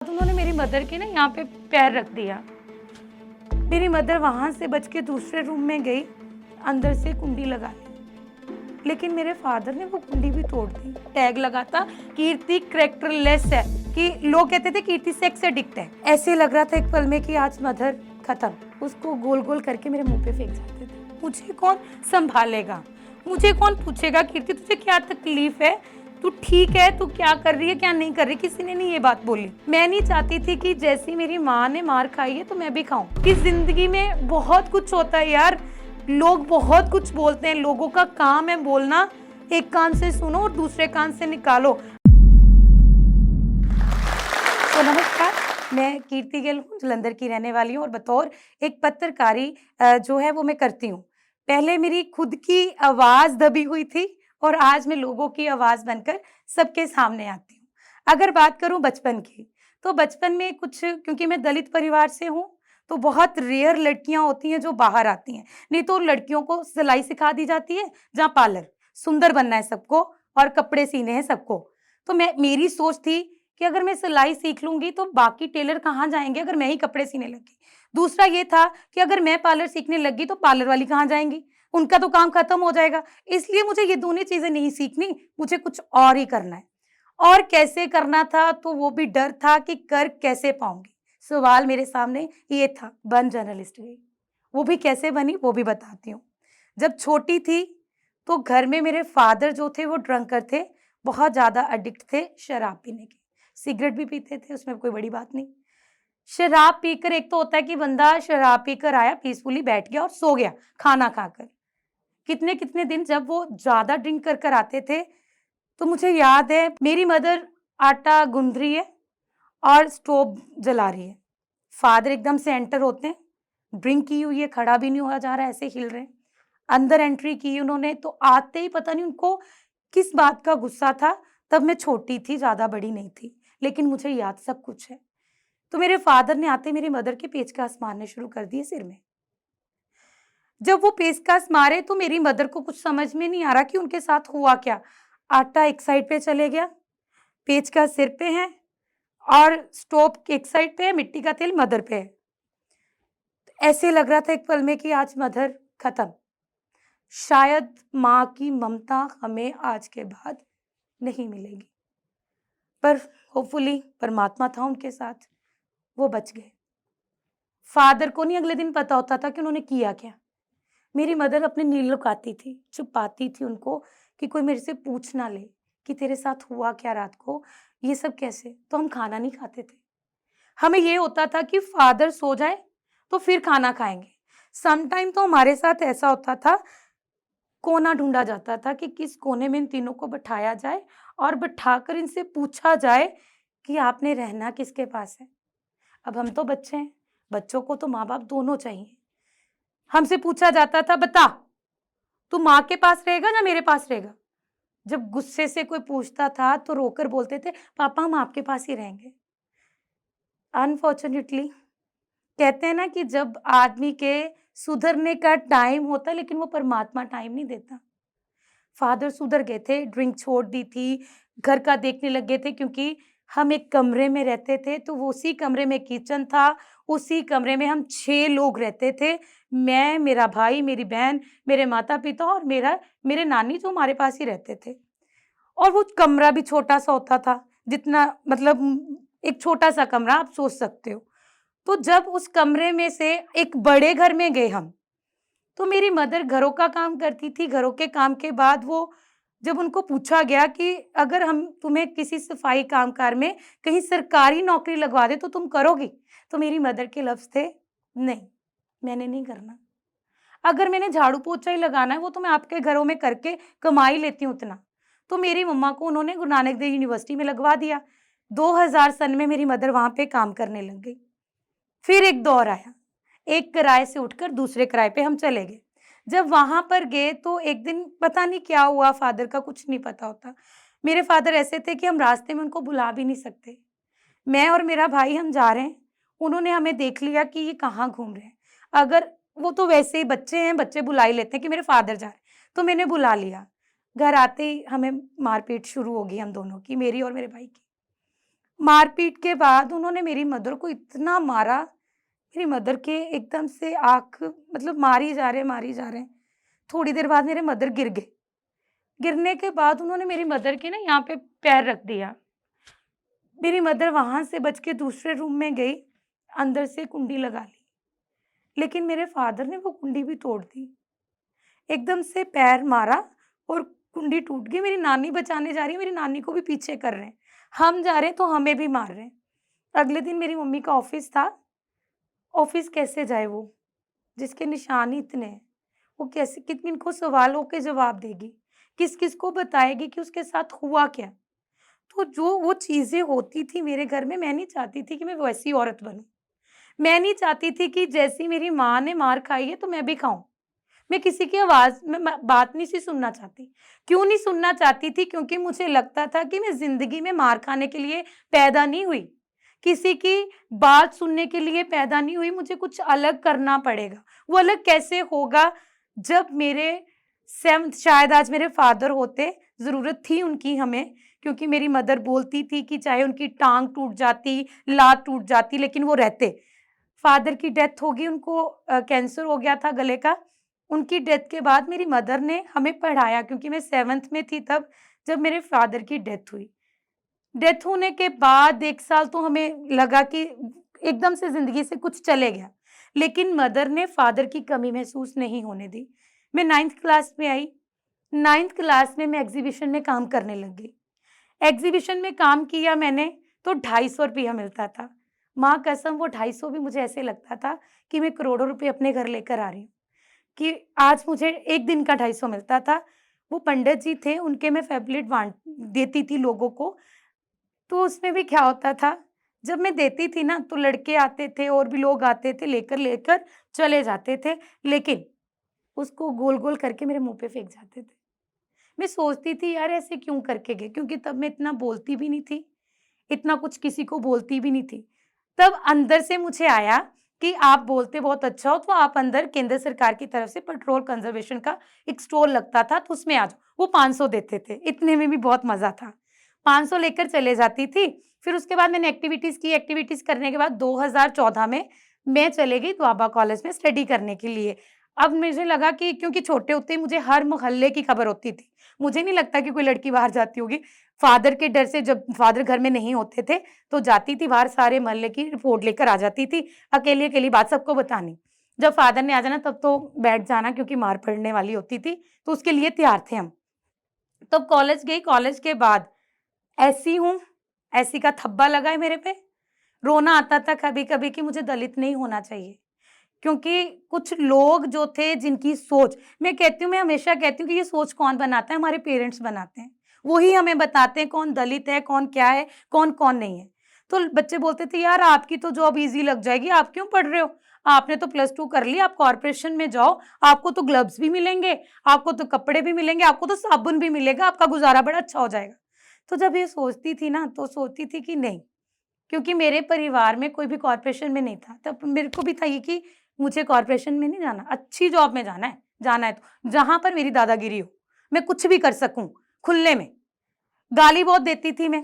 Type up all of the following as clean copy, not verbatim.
तो उन्होंने मेरी मदर के ना यहाँ पे पैर रख दिया। मेरी मदर वहाँ से बच के दूसरे रूम में गई, अंदर से कुंडी लगा ली। लेकिन मेरे फादर ने वो कुंडी भी तोड़ दी। टैग लगा था कीर्ति कैरेक्टरलेस है, कि लोग कहते थे कीर्ति सेक्स एडिक्ट है। ऐसे लग रहा था एक पल में कि आज मदर खत्म। उसको गोल गोल करके मेरे मुंह पे फेंक जाते थे। मुझे कौन संभालेगा, मुझे कौन पूछेगा कीर्ति तुझे क्या तकलीफ है, तू ठीक है, तू क्या कर रही है क्या नहीं कर रही। किसी ने नहीं ये बात बोली। मैं नहीं चाहती थी कि जैसी मेरी माँ ने मार खाई है तो मैं भी खाऊं। कि जिंदगी में बहुत कुछ होता है यार, लोग बहुत कुछ बोलते हैं, लोगों का काम है बोलना, एक कान से सुनो और दूसरे कान से निकालो। तो नमस्कार, मैं कीर्ति गिल हूँ, जलंधर की रहने वाली हूँ और बतौर एक पत्रकारी जो है वो मैं करती हूँ। पहले मेरी खुद की आवाज़ दबी हुई थी और आज मैं लोगों की आवाज़ बनकर सबके सामने आती हूँ। अगर बात करूँ बचपन की, तो बचपन में कुछ, क्योंकि मैं दलित परिवार से हूँ, तो बहुत रेयर लड़कियाँ होती हैं जो बाहर आती हैं। नहीं तो लड़कियों को सिलाई सिखा दी जाती है, जहाँ पार्लर, सुंदर बनना है सबको और कपड़े सीने हैं सबको। तो मेरी सोच थी कि अगर मैं सिलाई सीख लूँगी तो बाकी टेलर कहाँ जाएँगे अगर मैं ही कपड़े सीने लगी। दूसरा ये था कि अगर मैं पार्लर सीखने लगी तो पार्लर वाली कहाँ जाएँगी? उनका तो काम खत्म हो जाएगा। इसलिए मुझे ये दोनों चीज़ें नहीं सीखनी, मुझे कुछ और ही करना है। और कैसे करना था तो वो भी डर था कि कर कैसे पाऊँगी? सवाल मेरे सामने ये था, बन जर्नलिस्ट गई। वो भी कैसे बनी वो भी बताती हूँ। जब छोटी थी तो घर में मेरे फादर जो थे वो ड्रंकर थे, बहुत ज़्यादा एडिक्ट थे शराब पीने के। सिगरेट भी पीते थे, उसमें कोई बड़ी बात नहीं। शराब पीकर, एक तो होता है कि बंदा शराब पीकर आया, पीसफुली बैठ गया और सो गया खाना खाकर। कितने-कितने दिन जब वो ज़्यादा ड्रिंक कर कर आते थे, तो मुझे याद है मेरी मदर आटा गूँध रही है और स्टोव जला रही है। फादर एकदम से एंटर होते हैं, ड्रिंक की हुई है, खड़ा भी नहीं हुआ जा रहा है, ऐसे हिल रहे हैं। अंदर एंट्री की उन्होंने, तो आते ही पता नहीं उनको किस बात का गुस्सा था। तब मैं छोटी थी, ज़्यादा बड़ी नहीं थी, लेकिन मुझे याद सब कुछ है। तो मेरे फादर ने आते ही मेरी मदर के पेचकस मारने शुरू कर दिए सिर में। जब वो पेचकस मारे तो मेरी मदर को कुछ समझ में नहीं आ रहा कि उनके साथ हुआ क्या। आटा एक साइड पे चले गया, पेचकस सिर पे है और स्टोव एक साइड पे है, मिट्टी का तेल मदर पे है। ऐसे लग रहा था एक पल में कि आज मदर खत्म। शायद माँ की ममता हमें आज के बाद नहीं मिलेगी, पर होपफुली परमात्मा था उनके साथ, वो बच गए। फादर को नहीं अगले दिन पता होता था कि उन्होंने किया क्या। मेरी मदर अपने नील लुकाती थी, छुपाती थी उनको कि कोई मेरे से पूछ ना ले कि तेरे साथ हुआ क्या रात को, ये सब कैसे? तो हम खाना नहीं खाते थे। हमें ये होता था कि फादर सो जाए तो फिर खाना खाएँगे। सम टाइम तो हमारे साथ ऐसा होता था, कोना ढूँढा जाता था कि किस कोने में इन तीनों को बिठाया जाए और बिठाकर इनसे पूछा जाए कि आपने रहना किसके पास है? अब हम तो बच्चे हैं, बच्चों को तो माँ-बाप दोनों चाहिए। हमसे पूछा जाता था, बता, तू माँ के पास रहेगा या मेरे पास रहेगा? जब गुस्से से कोई पूछता था तो रोकर बोलते थे, पापा हम आपके पास ही रहेंगे। अनफॉर्च्यूनेटली कहते हैं ना कि जब आदमी के सुधरने का टाइम होता है लेकिन वो परमात्मा टाइम नहीं देता। फादर सुधर गए थे, ड्रिंक छोड़ दी थी, घर का देखने लग गए थे, क्योंकि हम एक कमरे में रहते थे तो वो उसी कमरे में किचन था, उसी कमरे में हम 6 लोग रहते थे। मैं, मेरा भाई, मेरी बहन, मेरे माता-पिता और मेरे नानी जो हमारे पास ही रहते थे। और वो कमरा भी छोटा-सा होता था, जितना मतलब एक छोटा-सा कमरा आप सोच सकते हो। तो जब उस कमरे में से एक बड़े घर में गए हम, तो मेरी मदर घरों का काम करती थी। घरों के काम के बाद वो, जब उनको पूछा गया कि अगर हम तुम्हें किसी सफाई कामगार में कहीं सरकारी नौकरी लगवा दें तो तुम करोगी? तो मेरी मदर के लफ्ज़ थे, नहीं, मैंने नहीं करना। अगर मैंने झाड़ू-पोछा ही लगाना है वो तो मैं आपके घरों में करके कमा ही लेती हूँ उतना। तो मेरी मम्मा को उन्होंने गुरु नानक देव यूनिवर्सिटी में लगवा दिया। 2000 सन में मेरी मदर वहाँ पे काम करने लग गई। फिर एक दौर आया, एक किराए से उठकर दूसरे किराए पे हम चले गए। जब वहाँ पर गए तो एक दिन पता नहीं क्या हुआ, फादर का कुछ नहीं पता होता। मेरे फादर ऐसे थे कि हम रास्ते में उनको बुला भी नहीं सकते। मैं और मेरा भाई हम जा रहे हैं, उन्होंने हमें देख लिया कि ये कहाँ घूम रहे हैं। अगर वो तो वैसे ही बच्चे हैं, बच्चे बुला ही लेते हैं कि मेरे फादर जा रहे हैं, तो मैंने बुला लिया। घर आते ही हमें मारपीट शुरू हो गई हम दोनों की, मेरी और मेरे भाई की। मारपीट के बाद उन्होंने मेरी मदर को इतना मारा, मेरी मदर के एकदम से आँख मतलब मारी जा रहे हैं। थोड़ी देर बाद मेरे मदर गिर गए। गिरने के बाद उन्होंने मेरी मदर के ना यहाँ पे पैर रख दिया। मेरी मदर वहाँ से बच के दूसरे रूम में गई, अंदर से कुंडी लगा ली। लेकिन मेरे फादर ने वो कुंडी भी तोड़ दी। एकदम से पैर मारा और कुंडी टूट गई। मेरी नानी बचाने जा रही है, मेरी नानी को भी पीछे कर रहे हैं। हम जा रहे हैं तो हमें भी मार रहे हैं। अगले दिन मेरी मम्मी का ऑफ़िस था। ऑफ़िस कैसे जाए वो? जिसके निशान ही इतने हैं। वो कैसे किन किनको सवालों के जवाब देगी? किस-किस को बताएगी कि उसके साथ हुआ क्या? तो जो वो चीज़ें होती थी मेरे घर में, मैं नहीं चाहती थी कि मैं वैसी औरत बनूँ। मैं नहीं चाहती थी कि जैसी मेरी माँ ने मार खाई है तो मैं भी खाऊँ। मैं किसी की आवाज़ में म बात नहीं सी सुनना चाहती। क्यों नहीं सुनना चाहती थी? क्योंकि मुझे लगता था कि मैं ज़िंदगी में मार खाने के लिए पैदा नहीं हुई। किसी की बात सुनने के लिए पैदा नहीं हुई, मुझे कुछ अलग करना पड़ेगा। वो अलग कैसे होगा? जब मेरे शायद आज मेरे फ़ादर होते, ज़रूरत थी उनकी हमें, क्योंकि मेरी मदर बोलती थी कि चाहे उनकी टाँग टूट जाती, लात टूट जाती, लेकिन वो रहते। फ़ादर की डेथ हो गई, उनको कैंसर हो गया था गले का। उनकी डेथ के बाद मेरी मदर ने हमें पढ़ाया, क्योंकि मैं 7th में थी तब, जब मेरे फ़ादर की डेथ हुई। डेथ होने के बाद 1 साल तो हमें लगा कि एकदम से ज़िंदगी से कुछ चले गया। लेकिन मदर ने फ़ादर की कमी महसूस नहीं होने दी। मैं 9th क्लास में आई, 9th क्लास में मैं एग्ज़िबिशन में काम करने लग गई। एग्ज़िबिशन में काम किया मैंने तो ₹250 मिलता था। माँ कसम वो 250 भी मुझे ऐसे लगता था कि मैं करोड़ों रुपए अपने घर लेकर आ रही हूँ, कि आज मुझे 1 दिन का 250 मिलता था। वो पंडित जी थे, उनके मैं फ़ैबलेट बाँट देती थी लोगों को। तो उसमें भी क्या होता था, जब मैं देती थी ना तो लड़के आते थे और भी लोग आते थे, लेकर लेकर चले जाते थे, लेकिन उसको गोल-गोल करके मेरे मुँह पे फेंक जाते थे। मैं सोचती थी यार ऐसे क्यों करके गए? क्योंकि तब मैं इतना बोलती भी नहीं थी, इतना कुछ किसी को बोलती भी नहीं थी। तब अंदर से मुझे आया कि आप बोलते बहुत अच्छा हो, तो आप अंदर केंद्र सरकार की तरफ से पेट्रोल कंज़र्वेशन का एक स्टॉल लगता था, तो उसमें आ जाओ। वो 500 देते थे, इतने में भी बहुत मज़ा था। 500 लेकर चले जाती थी, फिर उसके बाद मैंने एक्टिविटीज़ की, एक्टिविटीज़ करने के बाद 2014 में मैं चली गई दोआबा कॉलेज में स्टडी करने के लिए। अब मुझे लगा कि क्योंकि छोटे होते ही मुझे हर मोहल्ले की खबर होती थी। मुझे नहीं लगता कि कोई लड़की बाहर जाती होगी। फ़ादर के डर से जब फ़ादर घर में नहीं होते थे, तो जाती थी बाहर सारे मोहल्ले की रिपोर्ट लेकर आ जाती थी, अकेली-अकेली बात सबको बतानी। जब फ़ादर ने आ जाना तब तो बैठ जाना क्योंकि मार पड़ने वाली होती थी, तो उसके लिए तैयार थे हम। तब कॉलेज गई, कॉलेज के बाद ऐसी हूँ, ऐसी का थब्बा लगा है मेरे पे। रोना आता था कभी-कभी कि मुझे दलित नहीं होना चाहिए। क्योंकि कुछ लोग जो थे जिनकी सोच मैं कहती हूँ मैं हमेशा कहती हूँ कि ये सोच कौन बनाता है? हमारे पेरेंट्स बनाते हैं। वो ही हमें बताते हैं कौन दलित है, कौन क्या है, कौन-कौन नहीं है। तो बच्चे बोलते थे यार आपकी तो जॉब ईज़ी लग जाएगी, आप क्यों पढ़ रहे हो? आपने तो +2 कर ली, आप कॉर्पोरेशन में जाओ, आपको तो ग्लव्स भी मिलेंगे, आपको तो कपड़े भी मिलेंगे, आपको तो साबुन भी मिलेगा, आपका गुज़ारा बड़ा अच्छा हो जाएगा। तो जब ये सोचती थी ना, तो सोचती थी कि नहीं, क्योंकि मेरे परिवार में कोई भी कॉर्पोरेशन में नहीं था। तब मेरे को भी था ये कि मुझे कॉर्पोरेशन में नहीं जाना, अच्छी जॉब में जाना है तो जहाँ पर मेरी दादागिरी हो, मैं कुछ भी कर सकूँ खुले में। गाली बहुत देती थी मैं,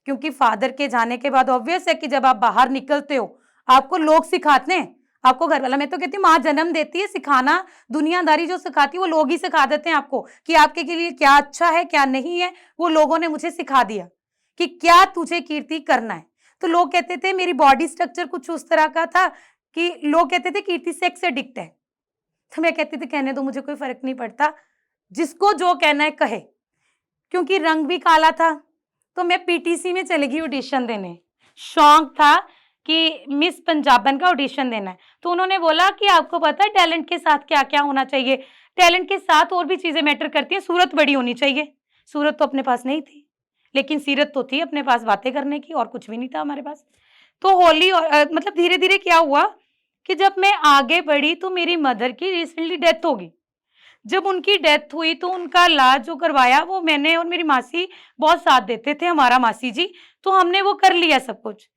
क्योंकि फादर के जाने के बाद ऑब्वियस है कि जब आप बाहर निकलते हो, आपको लोग सिखाते हैं, आपको घरवाला मैं तो कहती हूँ माँ जन्म देती है, सिखाना दुनियादारी जो सिखाती है वो लोग ही सिखा देते हैं आपको, कि आपके के लिए क्या अच्छा है, क्या नहीं है, वो लोगों ने मुझे सिखा दिया, कि क्या तुझे कीर्ति करना है। तो लोग कहते थे मेरी बॉडी स्ट्रक्चर कुछ उस तरह का था कि लोग कहते थे कीर्ति सेक्स एडिक्ट है। तो मैं कहती थी कहने दो मुझे कोई फ़र्क नहीं पड़ता, जिसको जो कहना है कहे। क्योंकि रंग भी काला था, तो मैं पीटीसी में चली गई ऑडिशन देने। शौक था कि मिस पंजाबन का ऑडिशन देना है। तो उन्होंने बोला कि आपको पता है टैलेंट के साथ क्या-क्या होना चाहिए? टैलेंट के साथ और भी चीज़ें मैटर करती हैं, सूरत बड़ी होनी चाहिए। सूरत तो अपने पास नहीं थी, लेकिन सीरत तो थी अपने पास बातें करने की और कुछ भी नहीं था हमारे पास। तो होली और मतलब धीरे-धीरे क्या हुआ कि जब मैं आगे बढ़ी तो मेरी मदर की रिसेंटली डेथ हो गई। जब उनकी डेथ हुई तो उनका इलाज जो करवाया वो मैंने और मेरी मासी बहुत साथ देते थे, हमारा मासी जी, तो हमने वो कर लिया सब कुछ।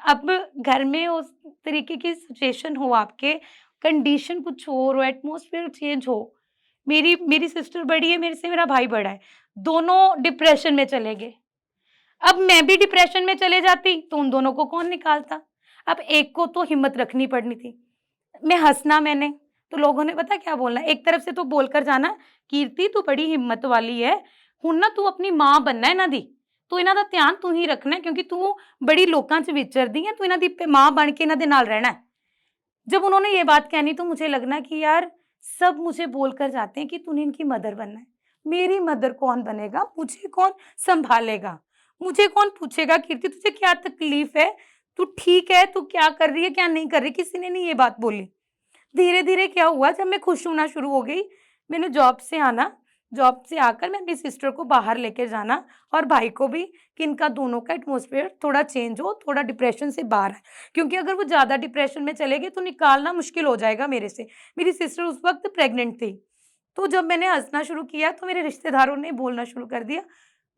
अब घर में उस तरीके की सिचुएशन हो आपके, कंडीशन कुछ और हो, एटमॉस्फेयर चेंज हो। मेरी मेरी सिस्टर बड़ी है मेरे से, मेरा भाई बड़ा है, दोनों डिप्रेशन में चले गए। अब मैं भी डिप्रेशन में चले जाती तो उन दोनों को कौन निकालता? अब एक को तो हिम्मत रखनी पड़नी थी। मैं हँसना मैंने, तो लोगों ने पता क्या बोलना, एक तरफ से तो बोलकर जाना, "कीर्ति तू बड़ी हिम्मत वाली है, हुण ना तू अपनी माँ बनना इन्हां दी, तू इन्हां दा ध्यान तू ही रखना है क्योंकि तू बड़ी लोकां 'ਚ विचरदी है, तू इन्हां दी माँ बन के इन्हां दे नाल रहना है।" जब उन्होंने ये बात कहनी तो मुझे लगना कि यार सब मुझे बोलकर जाते हैं कि तूने इनकी मदर बनना है। मेरी मदर कौन बनेगा? मुझे कौन सँभालेगा? मुझे कौन पूछेगा कीर्ति तुझे क्या तकलीफ़ है? तू ठीक है? तू क्या कर रही है, क्या नहीं कर रही? किसी ने नहीं ये बात बोली। धीरे-धीरे क्या हुआ जब मैं खुश होना शुरू हो गई, मैंने जॉब से आना, जॉब से आकर मैं अपनी सिस्टर को बाहर लेके जाना और भाई को भी कि इनका दोनों का एटमॉस्फेयर थोड़ा चेंज हो, थोड़ा डिप्रेशन से बाहर आए। क्योंकि अगर वो ज़्यादा डिप्रेशन में चले गए तो निकालना मुश्किल हो जाएगा मेरे से। मेरी सिस्टर उस वक़्त प्रेग्नेंट थी। तो जब मैंने हँसना शुरू किया तो मेरे रिश्तेदारों ने बोलना शुरू कर दिया,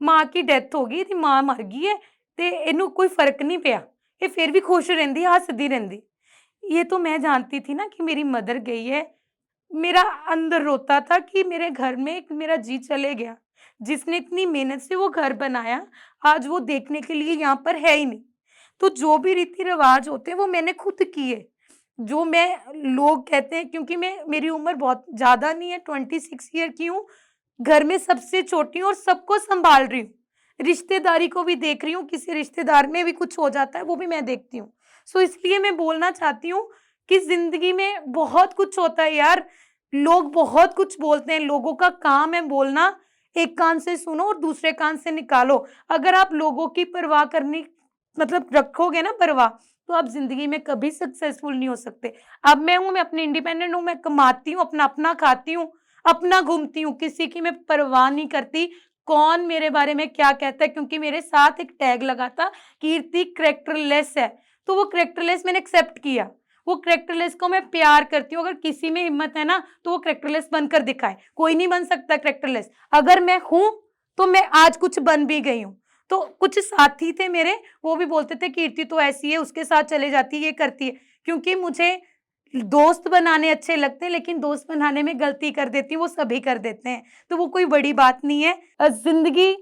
"माँ की डेथ हो गई, ਇਹਦੀ माँ मर गई है ਤੇ ਇਹਨੂੰ कोई फ़र्क नहीं ਪਿਆ। ये फिर भी खुश रहंदी है, हੱਸਦੀ रहंदी।" ये तो मैं जानती थी ना कि मेरी मदर गई है। मेरा अंदर रोता था कि मेरे घर में एक मेरा जी चले गया। जिसने इतनी मेहनत से वो घर बनाया, आज वो देखने के लिए यहाँ पर है ही नहीं। तो जो भी रीति-रिवाज होते हैं वो मैंने खुद किए। जो मैं लोग कहते हैं क्योंकि मैं मेरी उम्र बहुत ज़्यादा नहीं है, 26 ईयर की हूँ। घर में सबसे छोटी हूँ और सबको सँभाल रही हूँ। रिश्तेदारी को भी देख रही हूँ, किसी रिश्तेदार में भी कुछ हो जाता है, वो भी मैं देखती हूँ। सो इसलिए मैं बोलना चाहती हूँ कि ज़िंदगी में बहुत कुछ होता है यार। लोग बहुत कुछ बोलते हैं, लोगों का काम है बोलना, एक कान से सुनो और दूसरे कान से निकालो। अगर आप लोगों की परवाह करनी मतलब रखोगे ना परवाह, तो आप ज़िंदगी में कभी सक्सेसफुल नहीं हो सकते। अब मैं हूँ, मैं अपनी इंडिपेंडेंट हूँ, मैं कमाती हूँ, अपना खाती हूँ, अपना घूमती हूँ, किसी की मैं परवाह नहीं करती, कौन मेरे बारे में क्या कहता है क्योंकि मेरे साथ एक टैग लगा था, कीर्ति कैरेक्टरलेस है, तो वो कैरेक्टरलेस मैंने एक्सेप्ट किया। वो कैरेक्टरलेस को मैं प्यार करती हूँ, अगर किसी में हिम्मत है ना, तो वो कैरेक्टरलेस बनकर दिखाए। कोई नहीं बन सकता कैरेक्टरलेस। अगर मैं हूँ, तो मैं आज कुछ बन भी गई हूँ। तो कुछ साथी थे मेरे, वो भी बोलते थे कीर्ति तो ऐसी है, उसके साथ चले जाती है, ये करती है। क्योंकि मुझे दोस्त बनाने अच्छे लगते हैं, लेकिन दोस्त बनाने में गलती कर देती हूँ, वो सभी कर देते हैं। तो वो कोई बड़ी बात नहीं है। ज़िंदगी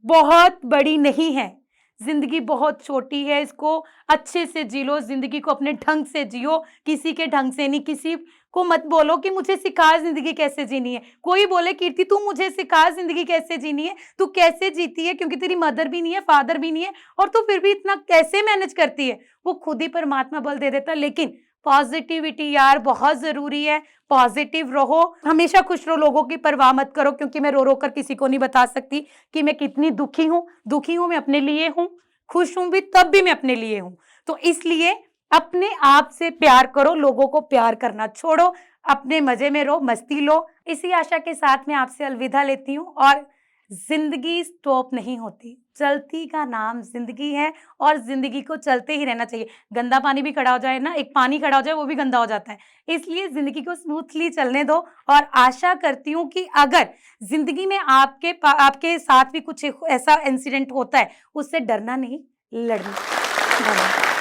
बहुत बड़ी नहीं है, ज़िंदगी बहुत छोटी है, इसको अच्छे से जी लो, ज़िंदगी को अपने ढंग से जियो, किसी के ढंग से नहीं। किसी को मत बोलो कि मुझे सिखा ज़िंदगी कैसे जीनी है। कोई बोले कीर्ति तू मुझे सिखा ज़िंदगी कैसे जीनी है, तू कैसे जीती है क्योंकि तेरी मदर भी नहीं है, फादर भी नहीं है और तू फिर भी इतना कैसे मैनेज करती है? वो खुद ही परमात्मा बल दे देता है। लेकिन पॉज़िटिविटी यार बहुत ज़रूरी है, पॉज़िटिव रहो, हमेशा खुश रहो, लोगों की परवाह मत करो क्योंकि मैं रो-रो कर किसी को नहीं बता सकती कि मैं कितनी दुखी हूँ। दुखी हूँ मैं अपने लिए हूँ, खुश हूँ भी तब भी मैं अपने लिए हूँ। तो इसलिए अपने आप से प्यार करो, लोगों को प्यार करना छोड़ो, अपने मज़े में रहो, मस्ती लो। इसी आशा के साथ मैं आपसे अलविदा लेती हूँ और ज़िंदगी स्टॉप नहीं होती, चलती का नाम ज़िंदगी है और ज़िंदगी को चलते ही रहना चाहिए। गंदा पानी भी खड़ा हो जाए ना, एक पानी खड़ा हो जाए वो भी गंदा हो जाता है। इसलिए ज़िंदगी को स्मूथली चलने दो और आशा करती हूँ कि अगर ज़िंदगी में आपके साथ भी कुछ ऐसा इंसिडेंट होता है, उससे डरना नहीं, लड़ना। धन्यवाद।